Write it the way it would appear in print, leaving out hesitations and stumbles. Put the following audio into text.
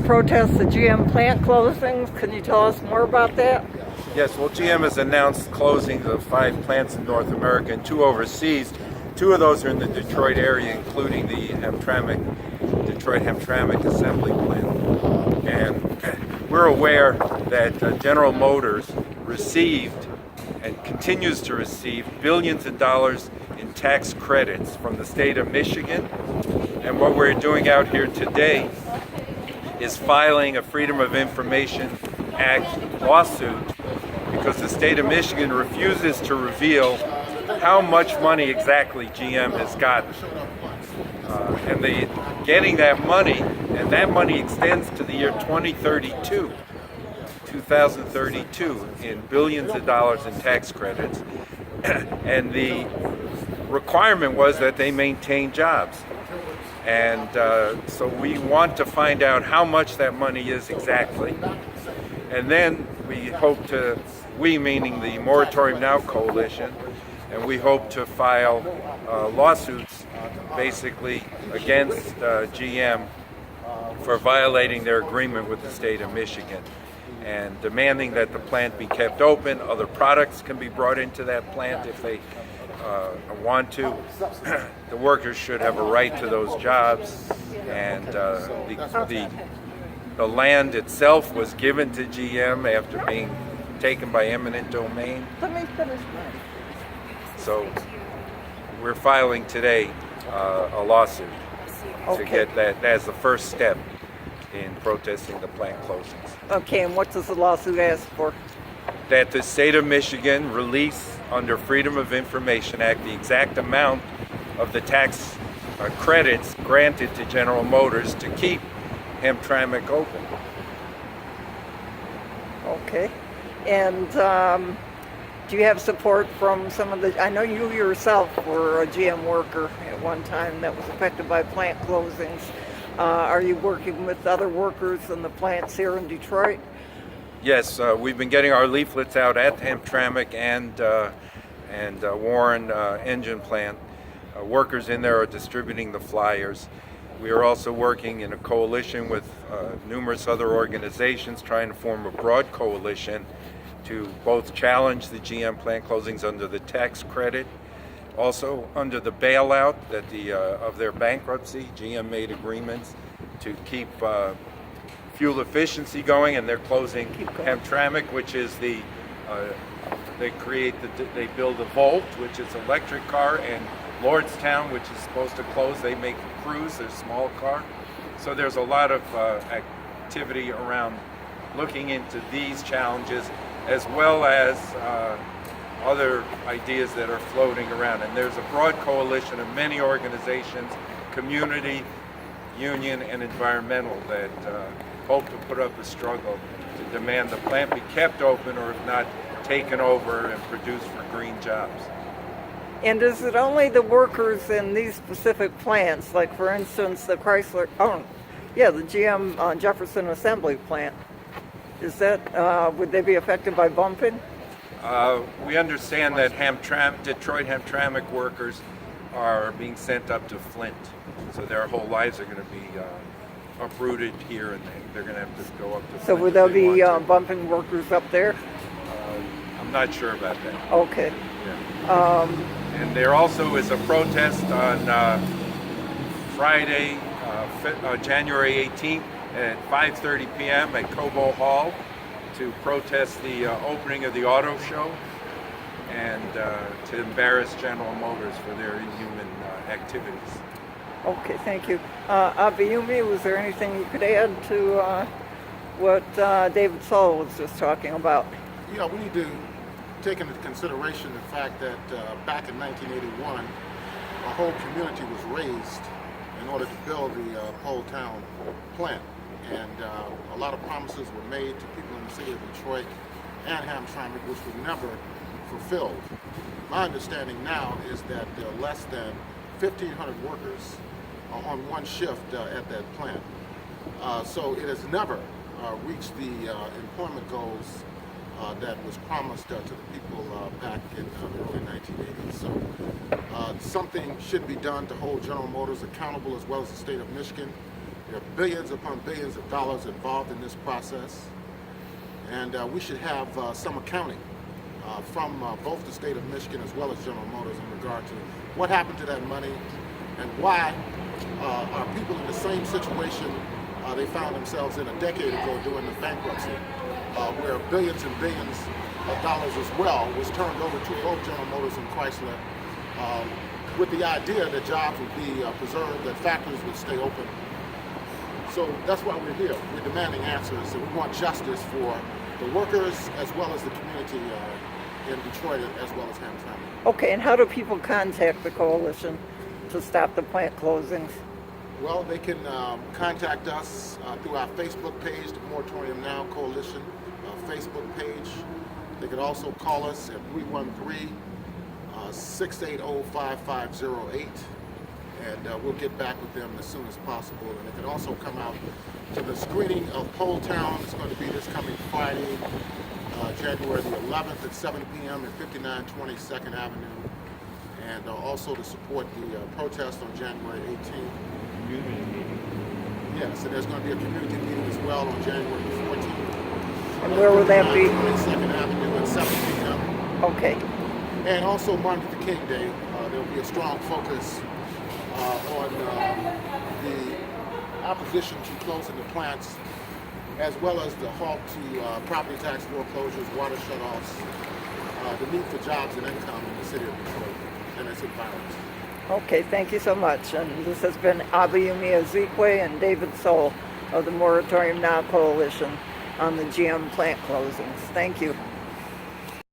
protest the GM plant closings. Can you tell us more about that? Yes, well, GM has announced closing of 5 plants in North America and 2 overseas. 2 of those are in the Detroit area, including the Detroit Hamtramck assembly plant. And we're aware that General Motors received and continues to receive billions of dollars in tax credits from the state of Michigan. And what we're doing out here today is filing a Freedom of Information Act lawsuit because the state of Michigan refuses to reveal how much money exactly GM has gotten. And getting that money, and that money extends to the year 2032 in billions of dollars in tax credits. And the requirement was that they maintain jobs. And so we want to find out how much that money is exactly. And then we hope to, we meaning the Moratorium NOW coalition, and we hope to file lawsuits basically against GM for violating their agreement with the state of Michigan and demanding that the plant be kept open. Other products can be brought into that plant if they want to. The workers should have a right to those jobs, and the land itself was given to GM after being taken by eminent domain. Let me finish mine. So we're filing today a lawsuit to get that as the first step in protesting the plant closings. Okay, and what does the lawsuit ask for? That the state of Michigan release under Freedom of Information Act the exact amount of the tax credits granted to General Motors to keep Hamtramck open. Okay, and do you have support from some of the, I know you yourself were a GM worker at one time that was affected by plant closings. Are you working with other workers in the plants here in Detroit? Yes, we've been getting our leaflets out at Hamtramck and Warren engine plant. Workers in there are distributing the flyers. We are also working in a coalition with numerous other organizations trying to form a broad coalition to both challenge the GM plant closings under the tax credit, also under the bailout that of their bankruptcy. GM made agreements to keep fuel efficiency going, and they're closing Hamtramck, which is they build a Volt, which is an electric car, and Lordstown, which is supposed to close. They make a Cruise, their small car. So there's a lot of activity around looking into these challenges, as well as other ideas that are floating around. And there's a broad coalition of many organizations, community, union, and environmental, that hope to put up a struggle to demand the plant be kept open, or if not, taken over and produced for green jobs. And is it only the workers in these specific plants, like for instance the Chrysler, the GM Jefferson assembly plant? Is that, would they be affected by bumping? We understand that Detroit Hamtramck workers are being sent up to Flint, so their whole lives are going to be uprooted here, and they're going to have to go up to Flint. So would there be bumping workers up there? I'm not sure about that. Okay. Yeah. And there also is a protest on Friday, January 18th at 5:30 p.m. at Cobo Hall to protest the opening of the auto show and to embarrass General Motors for their inhuman activities. Okay, thank you. Abiyomi, was there anything you could add to what David Saul was just talking about? Yeah, we need to take into consideration the fact that back in 1981, a whole community was raised in order to build the Poletown plant. And a lot of promises were made to people in the city of Detroit and Hamtramck, which were never fulfilled. My understanding now is that there are less than 1,500 workers on one shift at that plant. So it has never reached the employment goals that was promised to the people back in the early 1980s. So something should be done to hold General Motors accountable, as well as the state of Michigan. There are billions upon billions of dollars involved in this process, and we should have some accounting from both the state of Michigan as well as General Motors in regard to what happened to that money and why are people in the same situation they found themselves in a decade ago during the bankruptcy, where billions and billions of dollars as well was turned over to both General Motors and Chrysler with the idea that jobs would be preserved, that factories would stay open. So that's why we're here. We're demanding answers, and we want justice for the workers as well as the community in Detroit as well as Hamilton. Okay, and how do people contact the coalition to stop the plant closings? Well, they can contact us through our Facebook page, the Moratorium NOW Coalition Facebook page. They could also call us at 313-680-5508, and we'll get back with them as soon as possible. And they can also come out to the screening of Pole Town. It's going to be this coming Friday, January the 11th at 7 p.m. at 5920 2nd Avenue, and also to support the protest on January 18th. Yes, and there's going to be a community meeting as well on January 14th. And where will that be? 22nd Avenue at 7 p.m. Okay. And also Martin Luther King Day. There will be a strong focus on the opposition to closing the plants, as well as the halt to property tax foreclosures, water shutoffs, the need for jobs and income in the city of Detroit and its environs. Okay, thank you so much. And this has been Abiyomi Azikiwe and David Soul of the Moratorium NOW Coalition on the GM plant closings. Thank you.